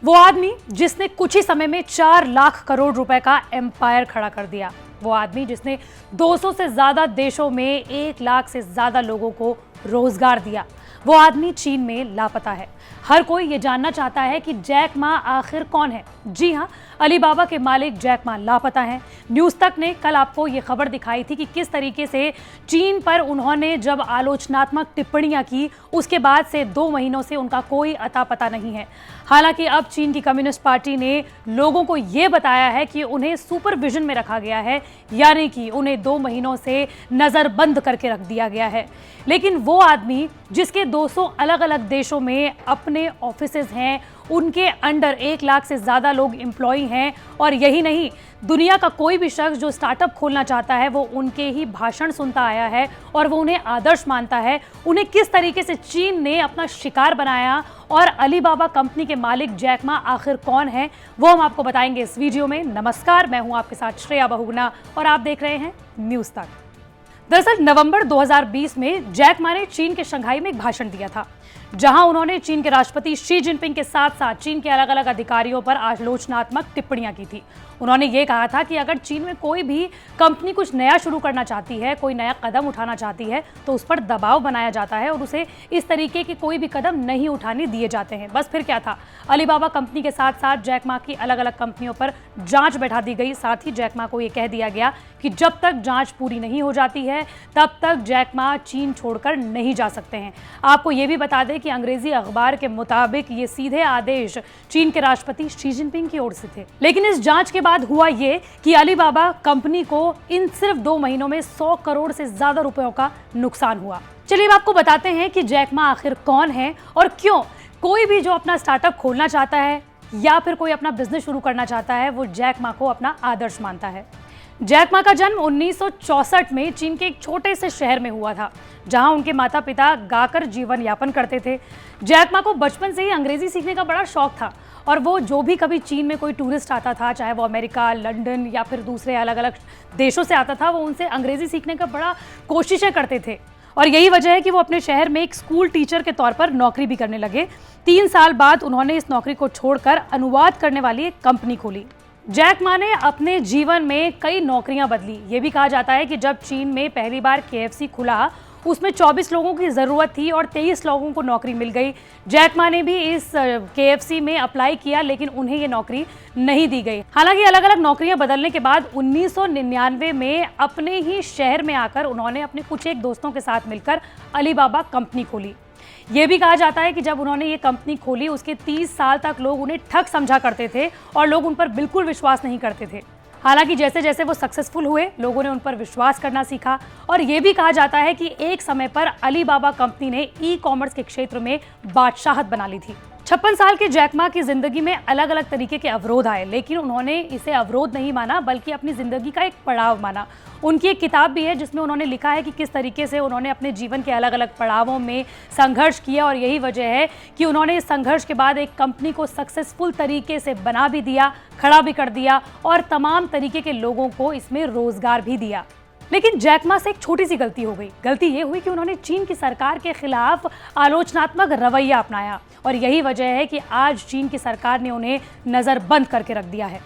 वो आदमी जिसने कुछ ही समय में 4 लाख करोड़ रुपए का एम्पायर खड़ा कर दिया, वो आदमी जिसने 200 से ज्यादा देशों में 1 लाख से ज्यादा लोगों को रोजगार दिया, वो आदमी चीन में लापता है। हर कोई ये जानना चाहता है कि जैक मा आखिर कौन है। जी हाँ, अलीबाबा के मालिक जैक मा लापता हैं। न्यूज़ तक ने कल आपको ये खबर दिखाई थी कि किस तरीके से चीन पर उन्होंने जब आलोचनात्मक टिप्पणियां की, उसके बाद से 2 महीनों से उनका कोई अता पता नहीं है। हालांकि अब चीन की कम्युनिस्ट पार्टी ने लोगों को ये बताया है कि उन्हें सुपरविजन में रखा गया है, यानी कि उन्हें 2 महीनों से नज़रबंद करके रख दिया गया है। लेकिन वो आदमी जिसके 200 अलग अलग देशों में अपने ऑफिसेज हैं, उनके अंडर 1 लाख से ज़्यादा लोग एम्प्लॉय हैं, और यही नहीं, दुनिया का कोई भी शख्स जो स्टार्टअप खोलना चाहता है वो उनके ही भाषण सुनता आया है और वो उन्हें आदर्श मानता है। उन्हें किस तरीके से चीन ने अपना शिकार बनाया और अलीबाबा कंपनी के मालिक जैक मा आखिर कौन है, वो हम आपको बताएंगे इस वीडियो में। नमस्कार, मैं हूं आपके साथ श्रेया बहुगुणा और आप देख रहे हैं न्यूज़ तक। दरअसल नवंबर 2020 में जैक मा ने चीन के शंघाई में एक भाषण दिया था, जहां उन्होंने चीन के राष्ट्रपति शी जिनपिंग के साथ साथ चीन के अलग अलग अधिकारियों पर आलोचनात्मक टिप्पणियां की थी। उन्होंने ये कहा था कि अगर चीन में कोई भी कंपनी कुछ नया शुरू करना चाहती है, कोई नया कदम उठाना चाहती है, तो उस पर दबाव बनाया जाता है और उसे इस तरीके के कोई भी कदम नहीं उठाने दिए जाते हैं। बस फिर क्या था, अलीबाबा कंपनी के साथ साथ जैक मा की अलग अलग कंपनियों पर जांच बैठा दी गई। साथ ही जैक मा को यह कह दिया गया कि जब तक जांच पूरी नहीं हो जाती है तब तक जैक मा चीन छोड़कर नहीं जा सकते हैं। आपको यह भी बता दें कि अंग्रेजी अखबार के मुताबिक ये सीधे आदेश चीन के राष्ट्रपति शी जिनपिंग की ओर से थे। लेकिन इस जांच के बाद हुआ ये कि अलीबाबा कंपनी को इन सिर्फ 2 महीनों में 100 करोड़ से ज्यादा रुपयों का नुकसान हुआ। चलिए अब आपको बताते हैं कि जैक मा आखिर कौन है और क्यों कोई भी जो अपना स्टार्टअप खोलना चाहता है या फिर कोई अपना बिजनेस शुरू करना चाहता है वो जैक मा को अपना आदर्श मानता है। जैक मा का जन्म 1964 में चीन के एक छोटे से शहर में हुआ था, जहां उनके माता पिता गाकर जीवन यापन करते थे। जैक मा को बचपन से ही अंग्रेजी सीखने का बड़ा शौक था और वो जो भी कभी चीन में कोई टूरिस्ट आता था, चाहे वो अमेरिका, लंदन या फिर दूसरे अलग अलग देशों से आता था, वो उनसे अंग्रेजी सीखने का बड़ा कोशिशें करते थे। और यही वजह है कि वो अपने शहर में एक स्कूल टीचर के तौर पर नौकरी भी करने लगे। 3 साल बाद उन्होंने इस नौकरी को छोड़कर अनुवाद करने वाली एक कंपनी खोली। जैक मा ने अपने जीवन में कई नौकरियां बदली। ये भी कहा जाता है कि जब चीन में पहली बार KFC खुला, उसमें 24 लोगों की ज़रूरत थी और 23 लोगों को नौकरी मिल गई। जैक मा ने भी इस KFC में अप्लाई किया, लेकिन उन्हें ये नौकरी नहीं दी गई। हालांकि अलग अलग नौकरियां बदलने के बाद 1999 में अपने ही शहर में आकर उन्होंने अपने कुछ एक दोस्तों के साथ मिलकर अलीबाबा कंपनी खोली। ये भी कहा जाता है कि जब उन्होंने ये कंपनी खोली, उसके 30 साल तक लोग उन्हें ठग समझा करते थे और लोग उन पर बिल्कुल विश्वास नहीं करते थे। हालांकि जैसे जैसे वो सक्सेसफुल हुए, लोगों ने उन पर विश्वास करना सीखा और ये भी कहा जाता है कि एक समय पर अलीबाबा कंपनी ने ई-कॉमर्स के क्षेत्र में बादशाहत बना ली थी। 56 साल के जैक मा की जिंदगी में अलग अलग तरीके के अवरोध आए, लेकिन उन्होंने इसे अवरोध नहीं माना बल्कि अपनी जिंदगी का एक पड़ाव माना। उनकी एक किताब भी है जिसमें उन्होंने लिखा है कि किस तरीके से उन्होंने अपने जीवन के अलग अलग पड़ावों में संघर्ष किया और यही वजह है कि उन्होंने इस संघर्ष के बाद एक कंपनी को सक्सेसफुल तरीके से बना भी दिया, खड़ा भी कर दिया और तमाम तरीके के लोगों को इसमें रोजगार भी दिया। लेकिन जैक मा से एक छोटी सी गलती हो गई। गलती ये हुई कि उन्होंने चीन की सरकार के खिलाफ आलोचनात्मक रवैया अपनाया और यही वजह है कि आज चीन की सरकार ने उन्हें नज़रबंद करके रख दिया है।